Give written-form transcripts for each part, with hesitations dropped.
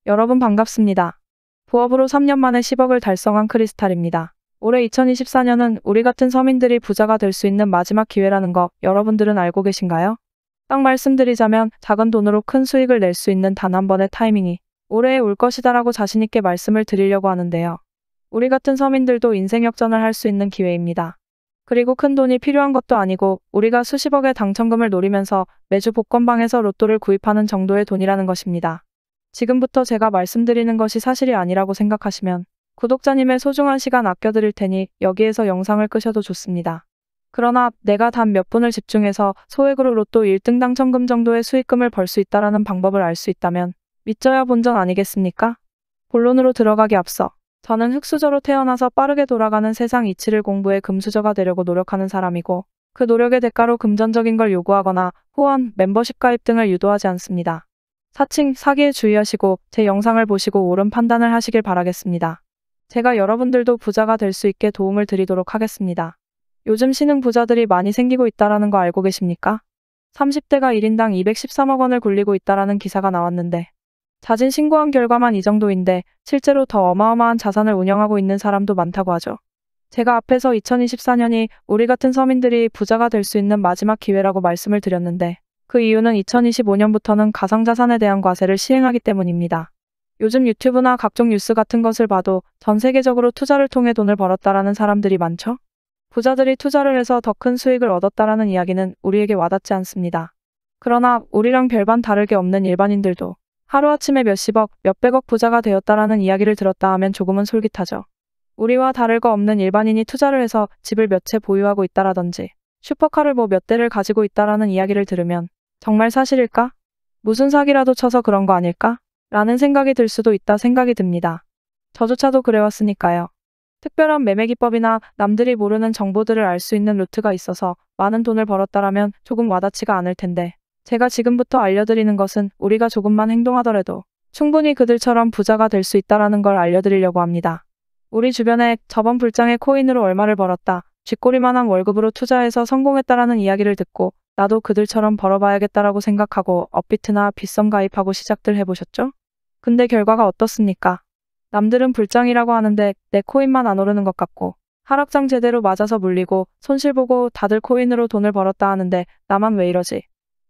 여러분 반갑습니다. 부업으로 3년 만에 10억을 달성한 크리스탈입니다. 올해 2024년은 우리 같은 서민들이 부자가 될 수 있는 마지막 기회라는 거 여러분들은 알고 계신가요? 딱 말씀드리자면 작은 돈으로 큰 수익을 낼 수 있는 단 한 번의 타이밍이 올해에 올 것이다라고 자신있게 말씀을 드리려고 하는데요. 우리 같은 서민들도 인생 역전을 할 수 있는 기회입니다. 그리고 큰 돈이 필요한 것도 아니고 우리가 수십억의 당첨금을 노리면서 매주 복권방에서 로또를 구입하는 정도의 돈이라는 것입니다. 지금부터 제가 말씀드리는 것이 사실이 아니라고 생각하시면 구독자님의 소중한 시간 아껴드릴 테니 여기에서 영상을 끄셔도 좋습니다. 그러나 내가 단 몇 분을 집중해서 소액으로 로또 1등 당첨금 정도의 수익금을 벌 수 있다라는 방법을 알 수 있다면 믿져야 본전 아니겠습니까? 본론으로 들어가기 앞서 저는 흙수저로 태어나서 빠르게 돌아가는 세상 이치를 공부해 금수저가 되려고 노력하는 사람이고 그 노력의 대가로 금전적인 걸 요구하거나 후원, 멤버십 가입 등을 유도하지 않습니다. 사칭, 사기에 주의하시고 제 영상을 보시고 옳은 판단을 하시길 바라겠습니다. 제가 여러분들도 부자가 될 수 있게 도움을 드리도록 하겠습니다. 요즘 신흥 부자들이 많이 생기고 있다라는 거 알고 계십니까? 30대가 1인당 213억 원을 굴리고 있다라는 기사가 나왔는데 자진 신고한 결과만 이 정도인데 실제로 더 어마어마한 자산을 운영하고 있는 사람도 많다고 하죠. 제가 앞에서 2024년이 우리 같은 서민들이 부자가 될 수 있는 마지막 기회라고 말씀을 드렸는데 그 이유는 2025년부터는 가상자산에 대한 과세를 시행하기 때문입니다. 요즘 유튜브나 각종 뉴스 같은 것을 봐도 전 세계적으로 투자를 통해 돈을 벌었다라는 사람들이 많죠? 부자들이 투자를 해서 더 큰 수익을 얻었다라는 이야기는 우리에게 와닿지 않습니다. 그러나 우리랑 별반 다르게 없는 일반인들도 하루아침에 몇십억, 몇백억 부자가 되었다라는 이야기를 들었다 하면 조금은 솔깃하죠. 우리와 다를 거 없는 일반인이 투자를 해서 집을 몇 채 보유하고 있다라든지 슈퍼카를 몇 대를 가지고 있다라는 이야기를 들으면 정말 사실일까? 무슨 사기라도 쳐서 그런 거 아닐까? 라는 생각이 들 수도 있다 생각이 듭니다. 저조차도 그래왔으니까요. 특별한 매매 기법이나 남들이 모르는 정보들을 알 수 있는 루트가 있어서 많은 돈을 벌었다라면 조금 와닿지가 않을 텐데 제가 지금부터 알려드리는 것은 우리가 조금만 행동하더라도 충분히 그들처럼 부자가 될 수 있다라는 걸 알려드리려고 합니다. 우리 주변에 저번 불장에 코인으로 얼마를 벌었다, 쥐꼬리만한 월급으로 투자해서 성공했다라는 이야기를 듣고 나도 그들처럼 벌어봐야겠다라고 생각하고 업비트나 빗썸 가입하고 시작들 해보셨죠? 근데 결과가 어떻습니까? 남들은 불장이라고 하는데 내 코인만 안 오르는 것 같고 하락장 제대로 맞아서 물리고 손실 보고 다들 코인으로 돈을 벌었다 하는데 나만 왜 이러지?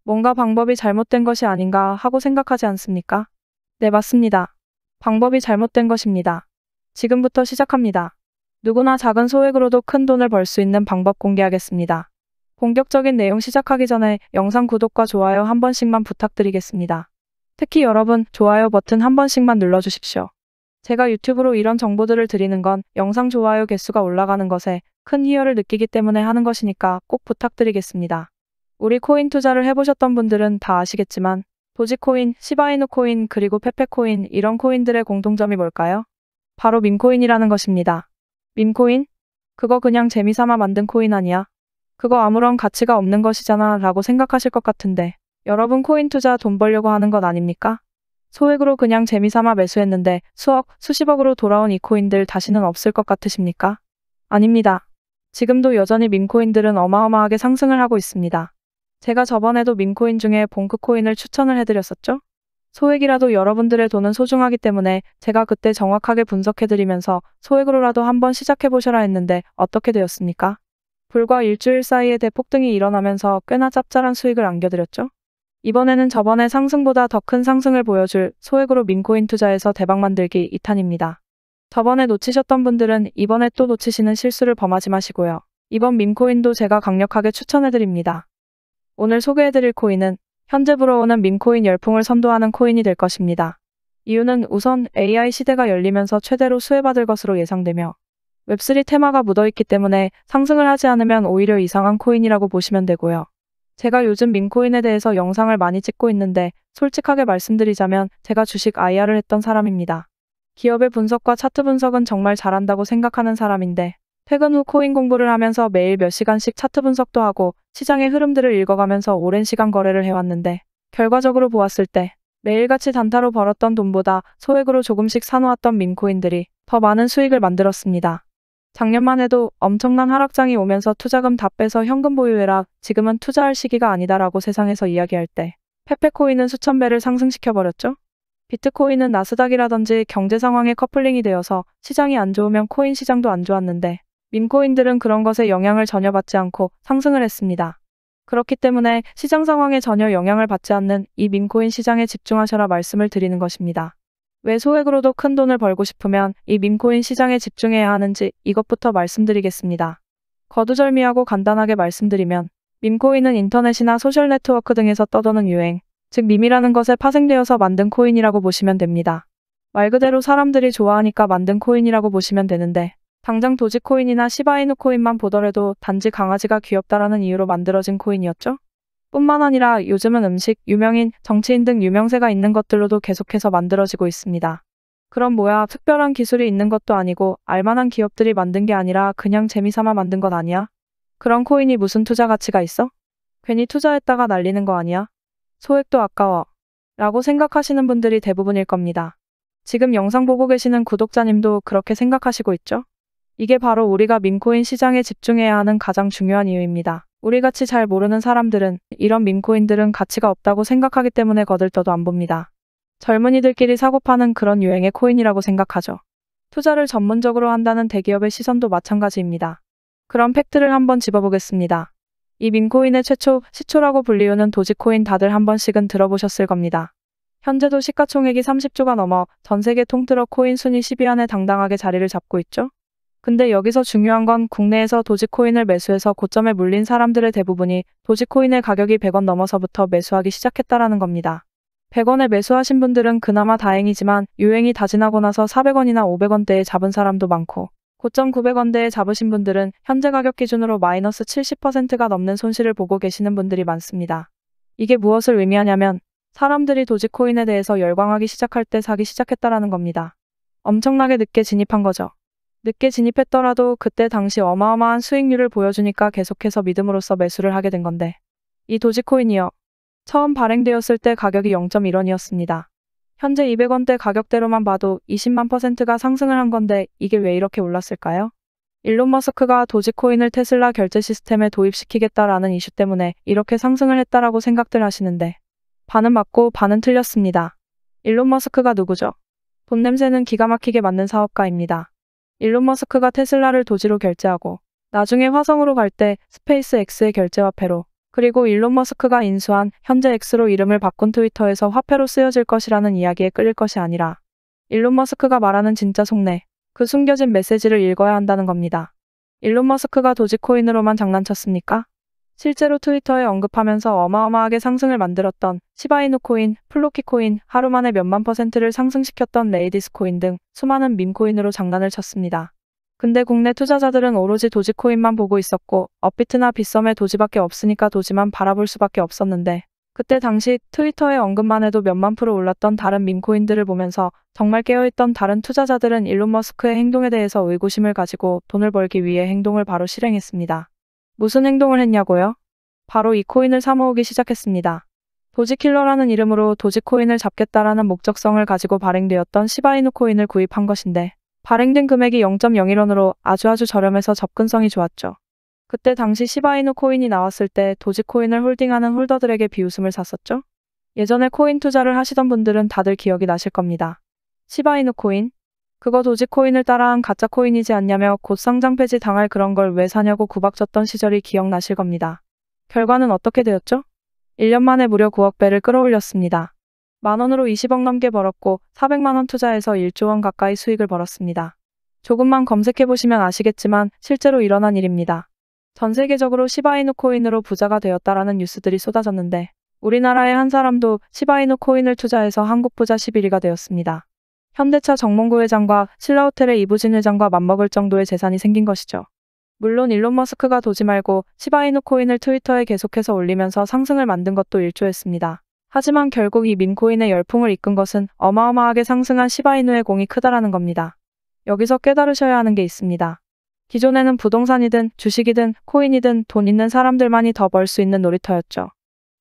뭔가 방법이 잘못된 것이 아닌가 하고 생각하지 않습니까? 네, 맞습니다. 방법이 잘못된 것입니다. 지금부터 시작합니다. 누구나 작은 소액으로도 큰 돈을 벌 수 있는 방법 공개하겠습니다. 본격적인 내용 시작하기 전에 영상 구독과 좋아요 한 번씩만 부탁드리겠습니다. 특히 여러분, 좋아요 버튼 한 번씩만 눌러주십시오. 제가 유튜브로 이런 정보들을 드리는 건 영상 좋아요 개수가 올라가는 것에 큰 희열을 느끼기 때문에 하는 것이니까 꼭 부탁드리겠습니다. 우리 코인 투자를 해보셨던 분들은 다 아시겠지만 도지코인, 시바이누 코인, 그리고 페페코인 이런 코인들의 공통점이 뭘까요? 바로 밈코인이라는 것입니다. 밈코인? 그거 그냥 재미삼아 만든 코인 아니야? 그거 아무런 가치가 없는 것이잖아 라고 생각하실 것 같은데 여러분 코인 투자 돈 벌려고 하는 것 아닙니까? 소액으로 그냥 재미삼아 매수했는데 수억, 수십억으로 돌아온 이 코인들 다시는 없을 것 같으십니까? 아닙니다. 지금도 여전히 밈코인들은 어마어마하게 상승을 하고 있습니다. 제가 저번에도 밈코인 중에 봉크코인을 추천을 해드렸었죠? 소액이라도 여러분들의 돈은 소중하기 때문에 제가 그때 정확하게 분석해드리면서 소액으로라도 한번 시작해보셔라 했는데 어떻게 되었습니까? 불과 일주일 사이에 대폭등이 일어나면서 꽤나 짭짤한 수익을 안겨드렸죠? 이번에는 저번의 상승보다 더 큰 상승을 보여줄 소액으로 밈코인 투자에서 대박 만들기 2탄입니다. 저번에 놓치셨던 분들은 이번에 또 놓치시는 실수를 범하지 마시고요. 이번 밈코인도 제가 강력하게 추천해드립니다. 오늘 소개해드릴 코인은 현재 불어오는 밈코인 열풍을 선도하는 코인이 될 것입니다. 이유는 우선 AI 시대가 열리면서 최대로 수혜받을 것으로 예상되며 웹3 테마가 묻어있기 때문에 상승을 하지 않으면 오히려 이상한 코인이라고 보시면 되고요. 제가 요즘 밈코인에 대해서 영상을 많이 찍고 있는데 솔직하게 말씀드리자면 제가 주식 IR을 했던 사람입니다. 기업의 분석과 차트 분석은 정말 잘한다고 생각하는 사람인데 퇴근 후 코인 공부를 하면서 매일 몇 시간씩 차트 분석도 하고 시장의 흐름들을 읽어가면서 오랜 시간 거래를 해왔는데 결과적으로 보았을 때 매일같이 단타로 벌었던 돈보다 소액으로 조금씩 사놓았던 밈코인들이 더 많은 수익을 만들었습니다. 작년만 해도 엄청난 하락장이 오면서 투자금 다 빼서 현금 보유해라, 지금은 투자할 시기가 아니다라고 세상에서 이야기할 때 페페코인은 수천 배를 상승시켜버렸죠? 비트코인은 나스닥이라든지 경제 상황에 커플링이 되어서 시장이 안 좋으면 코인 시장도 안 좋았는데 밈코인들은 그런 것에 영향을 전혀 받지 않고 상승을 했습니다. 그렇기 때문에 시장 상황에 전혀 영향을 받지 않는 이 밈코인 시장에 집중하셔라 말씀을 드리는 것입니다. 왜 소액으로도 큰 돈을 벌고 싶으면 이 밈코인 시장에 집중해야 하는지 이것부터 말씀드리겠습니다. 거두절미하고 간단하게 말씀드리면 밈코인은 인터넷이나 소셜 네트워크 등에서 떠도는 유행, 즉 밈이라는 것에 파생되어서 만든 코인이라고 보시면 됩니다. 말 그대로 사람들이 좋아하니까 만든 코인이라고 보시면 되는데 당장 도지코인이나 시바이누 코인만 보더라도 단지 강아지가 귀엽다라는 이유로 만들어진 코인이었죠. 뿐만 아니라 요즘은 음식, 유명인, 정치인 등 유명세가 있는 것들로도 계속해서 만들어지고 있습니다. 그럼 뭐야, 특별한 기술이 있는 것도 아니고 알만한 기업들이 만든 게 아니라 그냥 재미삼아 만든 것 아니야? 그런 코인이 무슨 투자 가치가 있어? 괜히 투자했다가 날리는 거 아니야? 소액도 아까워 라고 생각하시는 분들이 대부분일 겁니다. 지금 영상 보고 계시는 구독자님도 그렇게 생각하시고 있죠? 이게 바로 우리가 밈코인 시장에 집중해야 하는 가장 중요한 이유입니다. 우리같이 잘 모르는 사람들은 이런 밈코인들은 가치가 없다고 생각하기 때문에 거들떠도 안 봅니다. 젊은이들끼리 사고 파는 그런 유행의 코인이라고 생각하죠. 투자를 전문적으로 한다는 대기업의 시선도 마찬가지입니다. 그런 팩트를 한번 짚어보겠습니다. 이 밈코인의 최초 시초라고 불리우는 도지코인 다들 한 번씩은 들어보셨을 겁니다. 현재도 시가총액이 30조가 넘어 전 세계 통틀어 코인 순위 10위 안에 당당하게 자리를 잡고 있죠. 근데 여기서 중요한 건 국내에서 도지코인을 매수해서 고점에 물린 사람들의 대부분이 도지코인의 가격이 100원 넘어서부터 매수하기 시작했다라는 겁니다. 100원에 매수하신 분들은 그나마 다행이지만 유행이 다 지나고 나서 400원이나 500원대에 잡은 사람도 많고 고점 900원대에 잡으신 분들은 현재 가격 기준으로 마이너스 70%가 넘는 손실을 보고 계시는 분들이 많습니다. 이게 무엇을 의미하냐면 사람들이 도지코인에 대해서 열광하기 시작할 때 사기 시작했다라는 겁니다. 엄청나게 늦게 진입한 거죠. 늦게 진입했더라도 그때 당시 어마어마한 수익률을 보여주니까 계속해서 믿음으로써 매수를 하게 된 건데 이 도지코인이요. 처음 발행되었을 때 가격이 0.1원이었습니다. 현재 200원대 가격대로만 봐도 20만 %가 상승을 한 건데 이게 왜 이렇게 올랐을까요? 일론 머스크가 도지코인을 테슬라 결제 시스템에 도입시키겠다라는 이슈 때문에 이렇게 상승을 했다라고 생각들 하시는데 반은 맞고 반은 틀렸습니다. 일론 머스크가 누구죠? 돈 냄새는 기가 막히게 맡는 사업가입니다. 일론 머스크가 테슬라를 도지로 결제하고 나중에 화성으로 갈 때 스페이스 X의 결제화폐로 그리고 일론 머스크가 인수한 현재 X로 이름을 바꾼 트위터에서 화폐로 쓰여질 것이라는 이야기에 끌릴 것이 아니라 일론 머스크가 말하는 진짜 속내, 그 숨겨진 메시지를 읽어야 한다는 겁니다. 일론 머스크가 도지코인으로만 장난쳤습니까? 실제로 트위터에 언급하면서 어마어마하게 상승을 만들었던 시바이누 코인, 플로키 코인, 하루 만에 몇만 %를 상승시켰던 레이디스 코인 등 수많은 밈코인으로 장난을 쳤습니다. 근데 국내 투자자들은 오로지 도지코인만 보고 있었고 업비트나 빗썸에 도지밖에 없으니까 도지만 바라볼 수밖에 없었는데 그때 당시 트위터에 언급만 해도 몇만 % 올랐던 다른 밈코인들을 보면서 정말 깨어있던 다른 투자자들은 일론 머스크의 행동에 대해서 의구심을 가지고 돈을 벌기 위해 행동을 바로 실행했습니다. 무슨 행동을 했냐고요? 바로 이 코인을 사모으기 시작했습니다. 도지킬러라는 이름으로 도지코인을 잡겠다라는 목적성을 가지고 발행되었던 시바이누 코인을 구입한 것인데 발행된 금액이 0.01원으로 아주 저렴해서 접근성이 좋았죠. 그때 당시 시바이누 코인이 나왔을 때 도지코인을 홀딩하는 홀더들에게 비웃음을 샀었죠. 예전에 코인 투자를 하시던 분들은 다들 기억이 나실 겁니다. 시바이누 코인? 그거 도지코인을 따라한 가짜 코인이지 않냐며 곧 상장 폐지 당할 그런 걸 왜 사냐고 구박졌던 시절이 기억나실 겁니다. 결과는 어떻게 되었죠? 1년 만에 무려 9억 배를 끌어올렸습니다. 만원으로 20억 넘게 벌었고 400만원 투자해서 1조 원 가까이 수익을 벌었습니다. 조금만 검색해보시면 아시겠지만 실제로 일어난 일입니다. 전 세계적으로 시바이누 코인으로 부자가 되었다라는 뉴스들이 쏟아졌는데 우리나라의 한 사람도 시바이누 코인을 투자해서 한국 부자 11위가 되었습니다. 현대차 정몽구 회장과 신라호텔의 이부진 회장과 맞먹을 정도의 재산이 생긴 것이죠. 물론 일론 머스크가 도지 말고 시바이누 코인을 트위터에 계속해서 올리면서 상승을 만든 것도 일조했습니다. 하지만 결국 이 밈코인의 열풍을 이끈 것은 어마어마하게 상승한 시바이누의 공이 크다라는 겁니다. 여기서 깨달으셔야 하는 게 있습니다. 기존에는 부동산이든 주식이든 코인이든 돈 있는 사람들만이 더 벌 수 있는 놀이터였죠.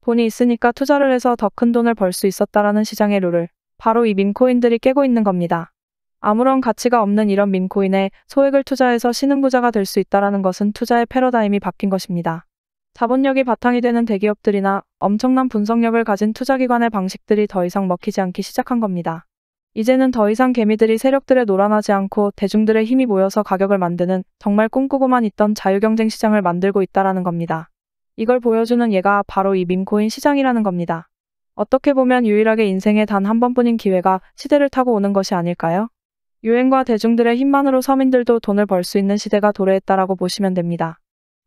돈이 있으니까 투자를 해서 더 큰 돈을 벌 수 있었다라는 시장의 룰을 바로 이 밈코인들이 깨고 있는 겁니다. 아무런 가치가 없는 이런 밈코인에 소액을 투자해서 신흥부자가 될 수 있다라는 것은 투자의 패러다임이 바뀐 것입니다. 자본력이 바탕이 되는 대기업들이나 엄청난 분석력을 가진 투자기관의 방식들이 더 이상 먹히지 않기 시작한 겁니다. 이제는 더 이상 개미들이 세력들에 놀아나지 않고 대중들의 힘이 모여서 가격을 만드는 정말 꿈꾸고만 있던 자유경쟁 시장을 만들고 있다라는 겁니다. 이걸 보여주는 예가 바로 이 밈코인 시장이라는 겁니다. 어떻게 보면 유일하게 인생에 단 한 번뿐인 기회가 시대를 타고 오는 것이 아닐까요? 유행과 대중들의 힘만으로 서민들도 돈을 벌 수 있는 시대가 도래했다라고 보시면 됩니다.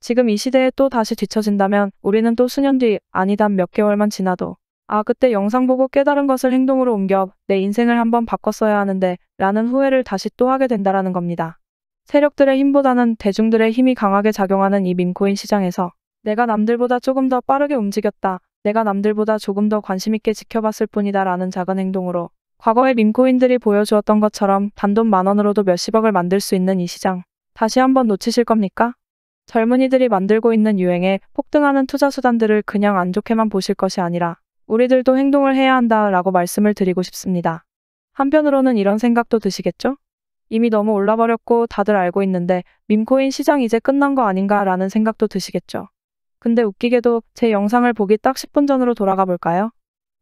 지금 이 시대에 또 다시 뒤처진다면 우리는 또 수년 뒤, 아니 단 몇 개월만 지나도 그때 영상 보고 깨달은 것을 행동으로 옮겨 내 인생을 한번 바꿨어야 하는데 라는 후회를 다시 또 하게 된다라는 겁니다. 세력들의 힘보다는 대중들의 힘이 강하게 작용하는 이 밈코인 시장에서 내가 남들보다 조금 더 빠르게 움직였다, 내가 남들보다 조금 더 관심 있게 지켜봤을 뿐이다 라는 작은 행동으로 과거의 밈코인들이 보여주었던 것처럼 단돈 10,000원으로도 몇십억을 만들 수 있는 이 시장, 다시 한번 놓치실 겁니까? 젊은이들이 만들고 있는 유행에 폭등하는 투자 수단들을 그냥 안 좋게만 보실 것이 아니라 우리들도 행동을 해야 한다라고 말씀을 드리고 싶습니다. 한편으로는 이런 생각도 드시겠죠? 이미 너무 올라버렸고 다들 알고 있는데 밈코인 시장 이제 끝난 거 아닌가라는 생각도 드시겠죠? 근데 웃기게도 제 영상을 보기 딱 10분 전으로 돌아가 볼까요?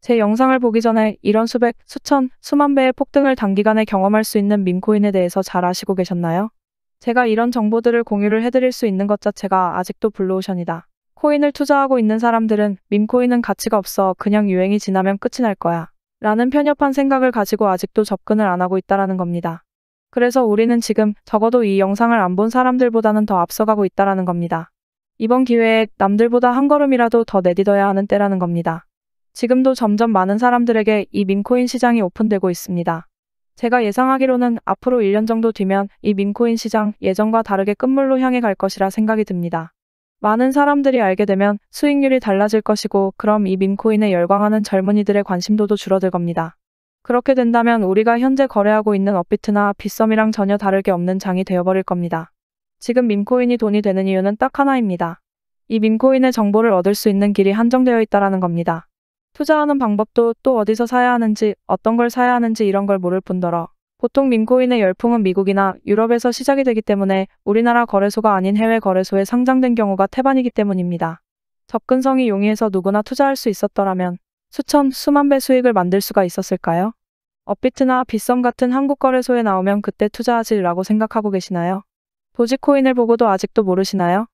제 영상을 보기 전에 이런 수백, 수천, 수만 배의 폭등을 단기간에 경험할 수 있는 밈코인에 대해서 잘 아시고 계셨나요? 제가 이런 정보들을 공유를 해드릴 수 있는 것 자체가 아직도 블루오션이다. 코인을 투자하고 있는 사람들은 밈코인은 가치가 없어, 그냥 유행이 지나면 끝이 날 거야 라는 편협한 생각을 가지고 아직도 접근을 안 하고 있다라는 겁니다. 그래서 우리는 지금 적어도 이 영상을 안 본 사람들보다는 더 앞서가고 있다라는 겁니다. 이번 기회에 남들보다 한 걸음이라도 더 내딛어야 하는 때라는 겁니다. 지금도 점점 많은 사람들에게 이 밈코인 시장이 오픈되고 있습니다. 제가 예상하기로는 앞으로 1년 정도 뒤면 이 밈코인 시장 예전과 다르게 끝물로 향해 갈 것이라 생각이 듭니다. 많은 사람들이 알게 되면 수익률이 달라질 것이고, 그럼 이 밈코인에 열광하는 젊은이들의 관심도도 줄어들 겁니다. 그렇게 된다면 우리가 현재 거래하고 있는 업비트나 빗썸이랑 전혀 다르게 없는 장이 되어버릴 겁니다. 지금 밈코인이 돈이 되는 이유는 딱 하나입니다. 이 밈코인의 정보를 얻을 수 있는 길이 한정되어 있다라는 겁니다. 투자하는 방법도 또 어디서 사야 하는지, 어떤 걸 사야 하는지 이런 걸 모를 뿐더러 보통 밈코인의 열풍은 미국이나 유럽에서 시작이 되기 때문에 우리나라 거래소가 아닌 해외 거래소에 상장된 경우가 태반이기 때문입니다. 접근성이 용이해서 누구나 투자할 수 있었더라면 수천, 수만 배 수익을 만들 수가 있었을까요? 업비트나 빗썸 같은 한국 거래소에 나오면 그때 투자하지라고 생각하고 계시나요? 도지코인을 보고도 아직도 모르시나요?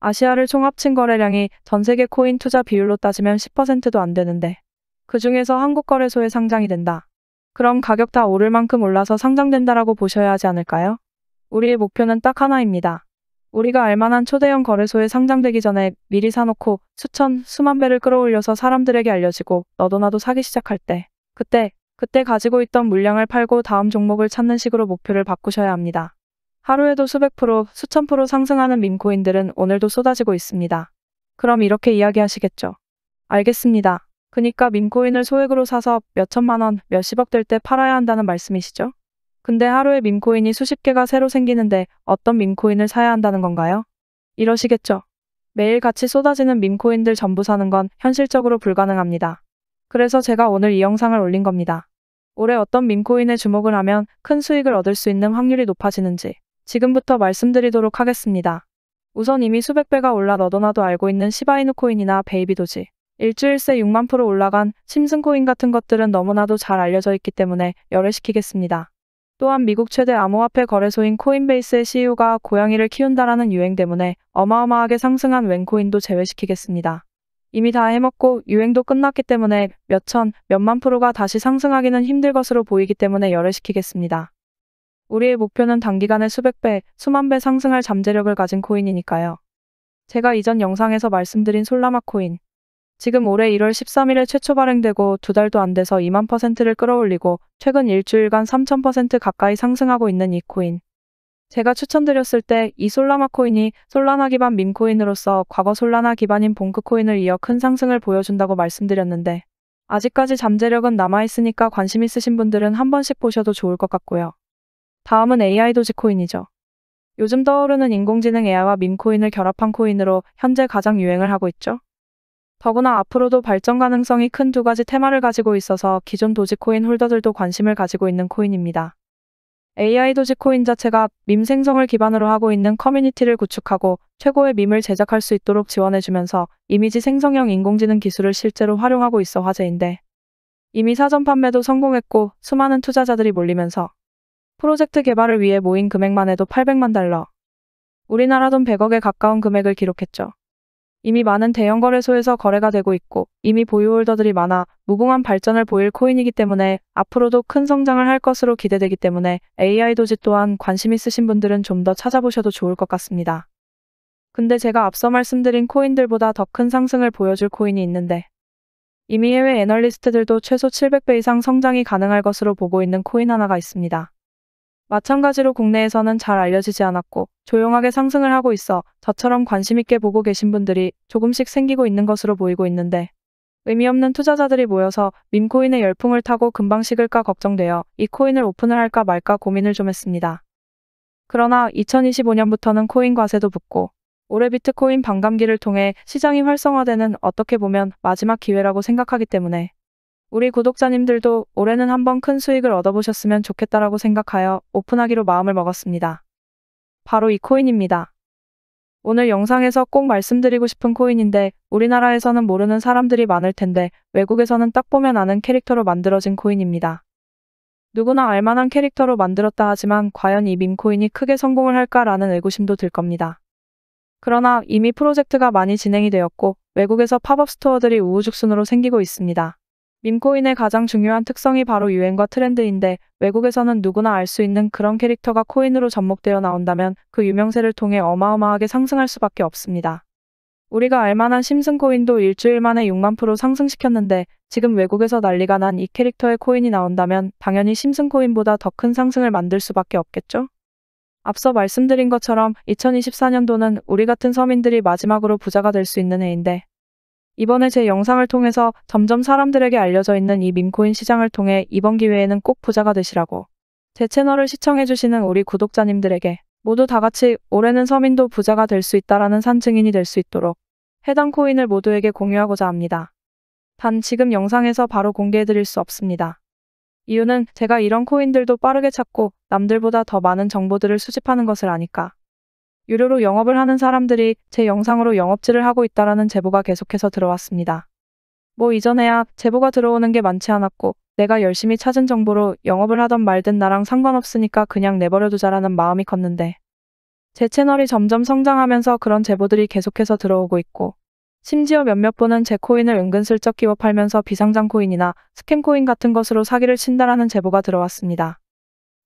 아시아를 총합친 거래량이 전 세계 코인 투자 비율로 따지면 10%도 안 되는데 그 중에서 한국 거래소에 상장이 된다. 그럼 가격 다 오를 만큼 올라서 상장된다라고 보셔야 하지 않을까요? 우리의 목표는 딱 하나입니다. 우리가 알만한 초대형 거래소에 상장되기 전에 미리 사놓고 수천, 수만 배를 끌어올려서 사람들에게 알려지고 너도 나도 사기 시작할 때 그때 가지고 있던 물량을 팔고 다음 종목을 찾는 식으로 목표를 바꾸셔야 합니다. 하루에도 수백 프로, 수천 프로 상승하는 밈코인들은 오늘도 쏟아지고 있습니다. 그럼 이렇게 이야기하시겠죠. 알겠습니다. 그니까 밈코인을 소액으로 사서 몇천만 원, 몇십억 될 때 팔아야 한다는 말씀이시죠? 근데 하루에 밈코인이 수십 개가 새로 생기는데 어떤 밈코인을 사야 한다는 건가요? 이러시겠죠. 매일 같이 쏟아지는 밈코인들 전부 사는 건 현실적으로 불가능합니다. 그래서 제가 오늘 이 영상을 올린 겁니다. 올해 어떤 밈코인에 주목을 하면 큰 수익을 얻을 수 있는 확률이 높아지는지 지금부터 말씀드리도록 하겠습니다. 우선 이미 수백 배가 올라 너도 나도 알고 있는 시바이누 코인이나 베이비도지, 일주일 새 6만 프로 올라간 심슨코인 같은 것들은 너무나도 잘 알려져 있기 때문에 열애시키겠습니다. 또한 미국 최대 암호화폐 거래소인 코인베이스의 CEO가 고양이를 키운다라는 유행 때문에 어마어마하게 상승한 웬코인도 제외시키겠습니다. 이미 다 해먹고 유행도 끝났기 때문에 몇천, 몇만 프로가 다시 상승하기는 힘들 것으로 보이기 때문에 열애시키겠습니다. 우리의 목표는 단기간에 수백 배, 수만 배 상승할 잠재력을 가진 코인이니까요. 제가 이전 영상에서 말씀드린 솔라나 코인. 지금 올해 1월 13일에 최초 발행되고 2달도 안 돼서 2만%를 끌어올리고 최근 일주일간 3000% 가까이 상승하고 있는 이 코인. 제가 추천드렸을 때 이 솔라나 코인이 솔라나 기반 밈코인으로서 과거 솔라나 기반인 봉크 코인을 이어 큰 상승을 보여준다고 말씀드렸는데 아직까지 잠재력은 남아있으니까 관심 있으신 분들은 한 번씩 보셔도 좋을 것 같고요. 다음은 AI 도지코인이죠. 요즘 떠오르는 인공지능 AI와 밈코인을 결합한 코인으로 현재 가장 유행을 하고 있죠. 더구나 앞으로도 발전 가능성이 큰 두 가지 테마를 가지고 있어서 기존 도지코인 홀더들도 관심을 가지고 있는 코인입니다. AI 도지코인 자체가 밈 생성을 기반으로 하고 있는 커뮤니티를 구축하고 최고의 밈을 제작할 수 있도록 지원해주면서 이미지 생성형 인공지능 기술을 실제로 활용하고 있어 화제인데, 이미 사전 판매도 성공했고 수많은 투자자들이 몰리면서 프로젝트 개발을 위해 모인 금액만 해도 800만 달러. 우리나라 돈 100억에 가까운 금액을 기록했죠. 이미 많은 대형 거래소에서 거래가 되고 있고 이미 보유 홀더들이 많아 무궁한 발전을 보일 코인이기 때문에 앞으로도 큰 성장을 할 것으로 기대되기 때문에 AI 도지 또한 관심 있으신 분들은 좀 더 찾아보셔도 좋을 것 같습니다. 근데 제가 앞서 말씀드린 코인들보다 더 큰 상승을 보여줄 코인이 있는데, 이미 해외 애널리스트들도 최소 700배 이상 성장이 가능할 것으로 보고 있는 코인 하나가 있습니다. 마찬가지로 국내에서는 잘 알려지지 않았고 조용하게 상승을 하고 있어 저처럼 관심 있게 보고 계신 분들이 조금씩 생기고 있는 것으로 보이고 있는데, 의미 없는 투자자들이 모여서 밈코인의 열풍을 타고 금방 식을까 걱정되어 이 코인을 오픈을 할까 말까 고민을 좀 했습니다. 그러나 2025년부터는 코인 과세도 붙고 올해 비트코인 반감기를 통해 시장이 활성화되는 어떻게 보면 마지막 기회라고 생각하기 때문에 우리 구독자님들도 올해는 한번 큰 수익을 얻어보셨으면 좋겠다라고 생각하여 오픈하기로 마음을 먹었습니다. 바로 이 코인입니다. 오늘 영상에서 꼭 말씀드리고 싶은 코인인데 우리나라에서는 모르는 사람들이 많을 텐데 외국에서는 딱 보면 아는 캐릭터로 만들어진 코인입니다. 누구나 알만한 캐릭터로 만들었다 하지만 과연 이 밈코인이 크게 성공을 할까라는 의구심도 들 겁니다. 그러나 이미 프로젝트가 많이 진행이 되었고 외국에서 팝업 스토어들이 우후죽순으로 생기고 있습니다. 밈코인의 가장 중요한 특성이 바로 유행과 트렌드인데 외국에서는 누구나 알 수 있는 그런 캐릭터가 코인으로 접목되어 나온다면 그 유명세를 통해 어마어마하게 상승할 수밖에 없습니다. 우리가 알만한 심슨코인도 일주일 만에 6만% 상승시켰는데 지금 외국에서 난리가 난 이 캐릭터의 코인이 나온다면 당연히 심슨코인보다 더 큰 상승을 만들 수밖에 없겠죠? 앞서 말씀드린 것처럼 2024년도는 우리 같은 서민들이 마지막으로 부자가 될 수 있는 해인데, 이번에 제 영상을 통해서 점점 사람들에게 알려져 있는 이 밈코인 시장을 통해 이번 기회에는 꼭 부자가 되시라고 제 채널을 시청해주시는 우리 구독자님들에게 모두 다 같이 올해는 서민도 부자가 될 수 있다라는 산 증인이 될 수 있도록 해당 코인을 모두에게 공유하고자 합니다. 단 지금 영상에서 바로 공개해드릴 수 없습니다. 이유는 제가 이런 코인들도 빠르게 찾고 남들보다 더 많은 정보들을 수집하는 것을 아니까. 유료로 영업을 하는 사람들이 제 영상으로 영업질을 하고 있다라는 제보가 계속해서 들어왔습니다. 뭐 이전에야 제보가 들어오는 게 많지 않았고 내가 열심히 찾은 정보로 영업을 하던 말든 나랑 상관없으니까 그냥 내버려두자라는 마음이 컸는데, 제 채널이 점점 성장하면서 그런 제보들이 계속해서 들어오고 있고 심지어 몇몇 분은 제 코인을 은근슬쩍 끼워 팔면서 비상장 코인이나 스캠 코인 같은 것으로 사기를 친다라는 제보가 들어왔습니다.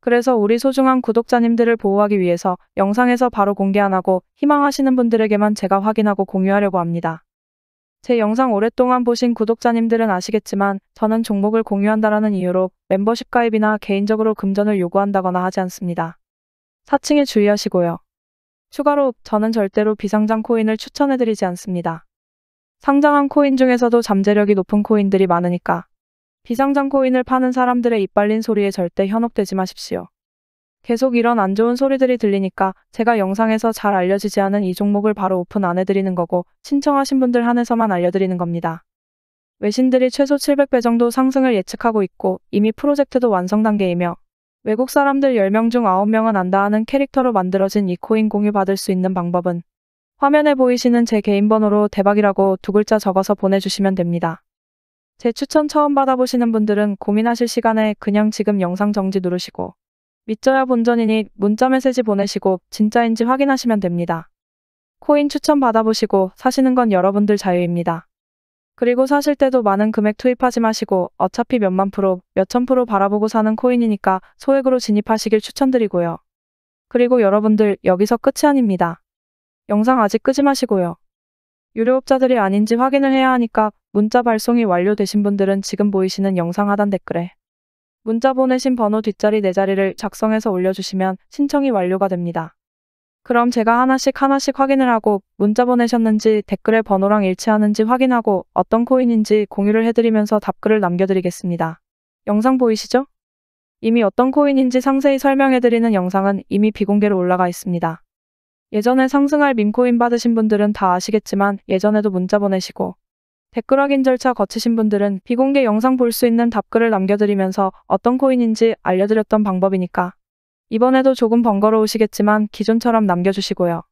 그래서 우리 소중한 구독자님들을 보호하기 위해서 영상에서 바로 공개 안 하고 희망하시는 분들에게만 제가 확인하고 공유하려고 합니다. 제 영상 오랫동안 보신 구독자님들은 아시겠지만 저는 종목을 공유한다라는 이유로 멤버십 가입이나 개인적으로 금전을 요구한다거나 하지 않습니다. 사칭에 주의하시고요. 추가로 저는 절대로 비상장 코인을 추천해드리지 않습니다. 상장한 코인 중에서도 잠재력이 높은 코인들이 많으니까 비상장 코인을 파는 사람들의 이빨린 소리에 절대 현혹되지 마십시오. 계속 이런 안 좋은 소리들이 들리니까 제가 영상에서 잘 알려지지 않은 이 종목을 바로 오픈 안 해드리는 거고 신청하신 분들 한해서만 알려드리는 겁니다. 외신들이 최소 700배 정도 상승을 예측하고 있고 이미 프로젝트도 완성 단계이며 외국 사람들 10명 중 9명은 안다 하는 캐릭터로 만들어진 이 코인 공유 받을 수 있는 방법은 화면에 보이시는 제 개인 번호로 대박이라고 2글자 적어서 보내주시면 됩니다. 제 추천 처음 받아보시는 분들은 고민하실 시간에 그냥 지금 영상 정지 누르시고 믿져야 본전이니 문자 메시지 보내시고 진짜인지 확인하시면 됩니다. 코인 추천 받아보시고 사시는 건 여러분들 자유입니다. 그리고 사실 때도 많은 금액 투입하지 마시고 어차피 몇만 프로, 몇천 프로 바라보고 사는 코인이니까 소액으로 진입하시길 추천드리고요. 그리고 여러분들 여기서 끝이 아닙니다. 영상 아직 끄지 마시고요. 유료업자들이 아닌지 확인을 해야 하니까 문자 발송이 완료되신 분들은 지금 보이시는 영상 하단 댓글에 문자 보내신 번호 뒷자리 4자리를 작성해서 올려주시면 신청이 완료가 됩니다. 그럼 제가 하나씩 확인을 하고 문자 보내셨는지 댓글에 번호랑 일치하는지 확인하고 어떤 코인인지 공유를 해드리면서 답글을 남겨드리겠습니다. 영상 보이시죠? 이미 어떤 코인인지 상세히 설명해드리는 영상은 이미 비공개로 올라가 있습니다. 예전에 상승할 밈코인 받으신 분들은 다 아시겠지만 예전에도 문자 보내시고 댓글 확인 절차 거치신 분들은 비공개 영상 볼 수 있는 답글을 남겨드리면서 어떤 코인인지 알려드렸던 방법이니까 이번에도 조금 번거로우시겠지만 기존처럼 남겨주시고요.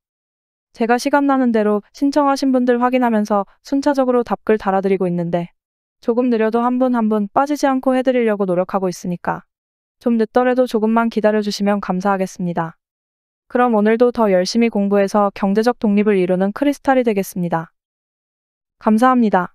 제가 시간 나는 대로 신청하신 분들 확인하면서 순차적으로 답글 달아드리고 있는데 조금 느려도 한 분 한 분 빠지지 않고 해드리려고 노력하고 있으니까 좀 늦더라도 조금만 기다려주시면 감사하겠습니다. 그럼 오늘도 더 열심히 공부해서 경제적 독립을 이루는 크리스탈이 되겠습니다. 감사합니다.